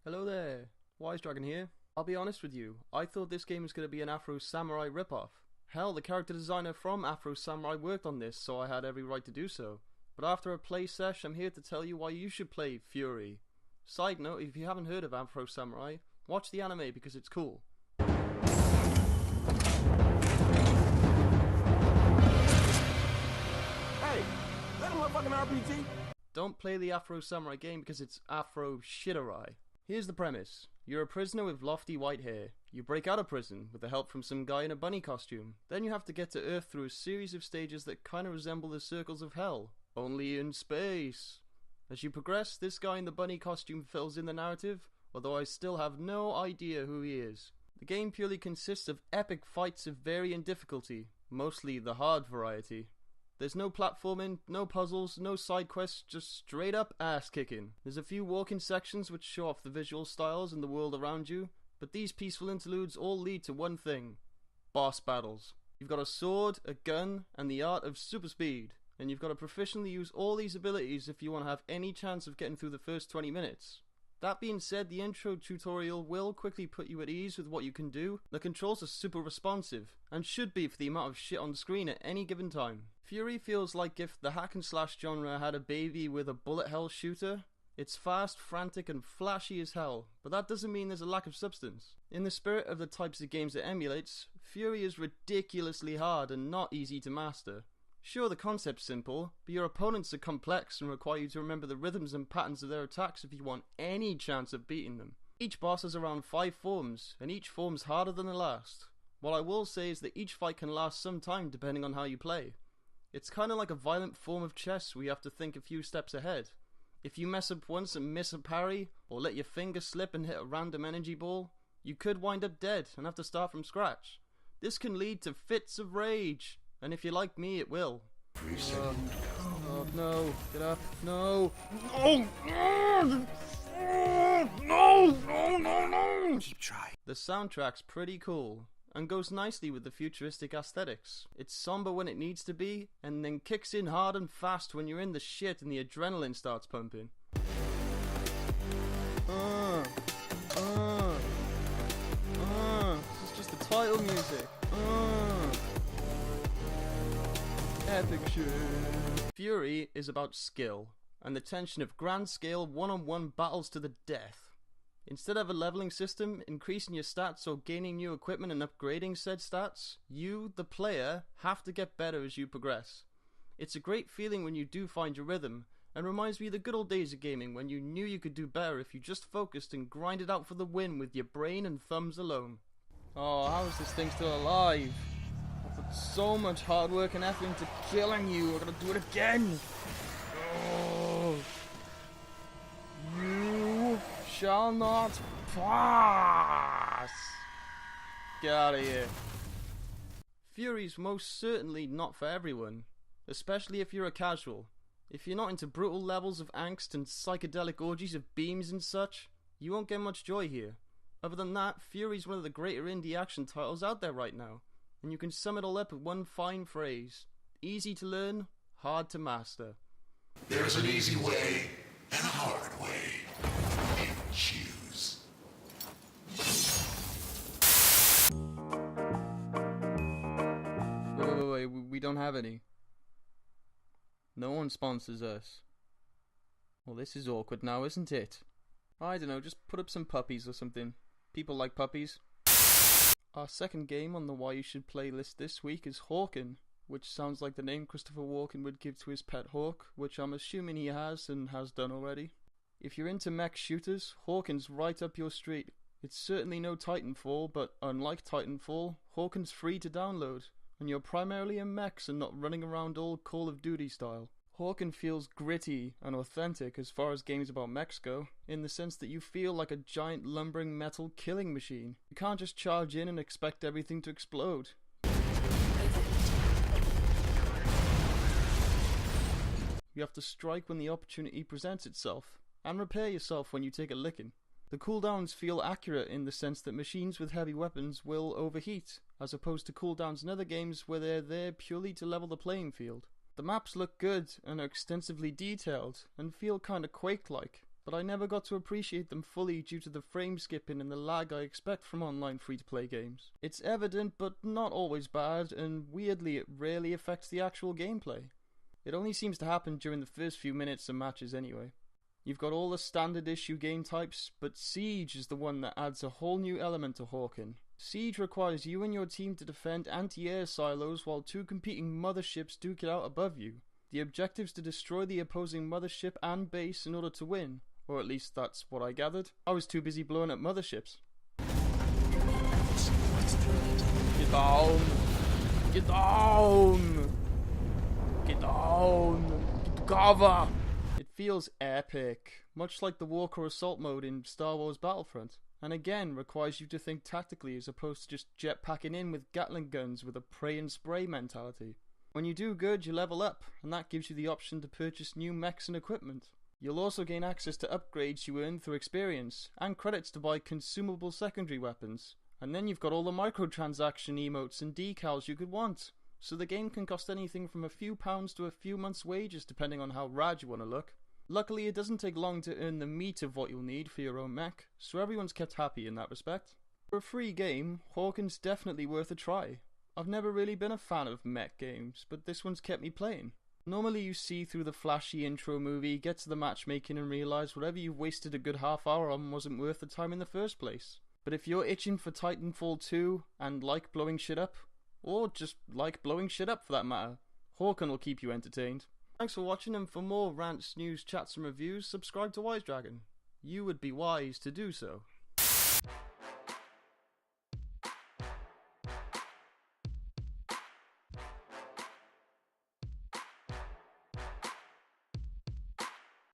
Hello there, WiseDragon here. I'll be honest with you, I thought this game was going to be an Afro Samurai ripoff. Hell, the character designer from Afro Samurai worked on this, so I had every right to do so. But after a play sesh, I'm here to tell you why you should play Furi. Side note, if you haven't heard of Afro Samurai, watch the anime because it's cool. Hey, let him fucking RPG. Don't play the Afro Samurai game because it's Afro Shitarai. Here's the premise. You're a prisoner with lofty white hair. You break out of prison with the help from some guy in a bunny costume. Then you have to get to Earth through a series of stages that kinda resemble the circles of hell, only in space. As you progress, this guy in the bunny costume fills in the narrative, although I still have no idea who he is. The game purely consists of epic fights of varying difficulty, mostly the hard variety. There's no platforming, no puzzles, no side quests, just straight up ass kicking. There's a few walking sections which show off the visual styles and the world around you, but these peaceful interludes all lead to one thing: boss battles. You've got a sword, a gun, and the art of super speed, and you've got to proficiently use all these abilities if you want to have any chance of getting through the first 20 minutes. That being said, the intro tutorial will quickly put you at ease with what you can do. The controls are super responsive, and should be for the amount of shit on the screen at any given time. Furi feels like if the hack and slash genre had a baby with a bullet hell shooter. It's fast, frantic, and flashy as hell, but that doesn't mean there's a lack of substance. In the spirit of the types of games it emulates, Furi is ridiculously hard and not easy to master. Sure, the concept's simple, but your opponents are complex and require you to remember the rhythms and patterns of their attacks if you want any chance of beating them. Each boss has around 5 forms, and each form's harder than the last. What I will say is that each fight can last some time depending on how you play. It's kinda like a violent form of chess where you have to think a few steps ahead. If you mess up once and miss a parry, or let your finger slip and hit a random energy ball, you could wind up dead and have to start from scratch. This can lead to fits of rage, and if you're like me, it will. Oh no, get up, no! No! Keep trying. The soundtrack's pretty cool, and goes nicely with the futuristic aesthetics. It's somber when it needs to be, and then kicks in hard and fast when you're in the shit and the adrenaline starts pumping. This is just the title music. Epic shit. Furi is about skill, and the tension of grand-scale one-on-one battles to the death. Instead of a leveling system, increasing your stats or gaining new equipment and upgrading said stats, you, the player, have to get better as you progress. It's a great feeling when you do find your rhythm, and reminds me of the good old days of gaming when you knew you could do better if you just focused and grinded out for the win with your brain and thumbs alone. Oh, how is this thing still alive? I put so much hard work and effort into killing you, I gotta do it again! Oh. You shall not pass! Get out of here. Furi's most certainly not for everyone, especially if you're a casual. If you're not into brutal levels of angst and psychedelic orgies of beams and such, you won't get much joy here. Other than that, Furi's one of the greater indie action titles out there right now, and you can sum it all up with one fine phrase: easy to learn, hard to master. There's an easy way and a hard way. You choose. Wait, we don't have any. No one sponsors us. Well, this is awkward now, isn't it? I don't know, just put up some puppies or something. People like puppies. Our second game on the Why You Should Play list this week is Hawken, which sounds like the name Christopher Walken would give to his pet hawk, which I'm assuming he has and has done already. If you're into mech shooters, Hawken's right up your street. It's certainly no Titanfall, but unlike Titanfall, Hawken's free to download, and you're primarily in mechs and not running around all Call of Duty style. Hawken feels gritty and authentic as far as games about mechs go, in the sense that you feel like a giant lumbering metal killing machine. You can't just charge in and expect everything to explode. You have to strike when the opportunity presents itself, and repair yourself when you take a licking. The cooldowns feel accurate in the sense that machines with heavy weapons will overheat, as opposed to cooldowns in other games where they're there purely to level the playing field. The maps look good and are extensively detailed, and feel kinda Quake-like, but I never got to appreciate them fully due to the frame skipping and the lag I expect from online free-to-play games. It's evident but not always bad, and weirdly it rarely affects the actual gameplay. It only seems to happen during the first few minutes of matches anyway. You've got all the standard issue game types, but Siege is the one that adds a whole new element to Hawken. Siege requires you and your team to defend anti-air silos while two competing motherships duke it out above you. The objective's to destroy the opposing mothership and base in order to win, or at least that's what I gathered. I was too busy blowing up motherships. Get down! Get down! Get down! Get to cover! It feels epic, much like the Walker Assault mode in Star Wars Battlefront, and again requires you to think tactically as opposed to just jetpacking in with Gatling guns with a pray and spray mentality. When you do good, you level up, and that gives you the option to purchase new mechs and equipment. You'll also gain access to upgrades you earn through experience, and credits to buy consumable secondary weapons. And then you've got all the microtransaction emotes and decals you could want. So the game can cost anything from a few pounds to a few months' wages depending on how rad you want to look. Luckily it doesn't take long to earn the meat of what you'll need for your own mech, so everyone's kept happy in that respect. For a free game, Hawken's definitely worth a try. I've never really been a fan of mech games, but this one's kept me playing. Normally you see through the flashy intro movie, get to the matchmaking and realise whatever you've wasted a good half hour on wasn't worth the time in the first place. But if you're itching for Titanfall 2 and like blowing shit up, or just like blowing shit up for that matter, Hawken will keep you entertained. Thanks for watching, and for more rants, news, chats and reviews, subscribe to WiseDragon. You would be wise to do so.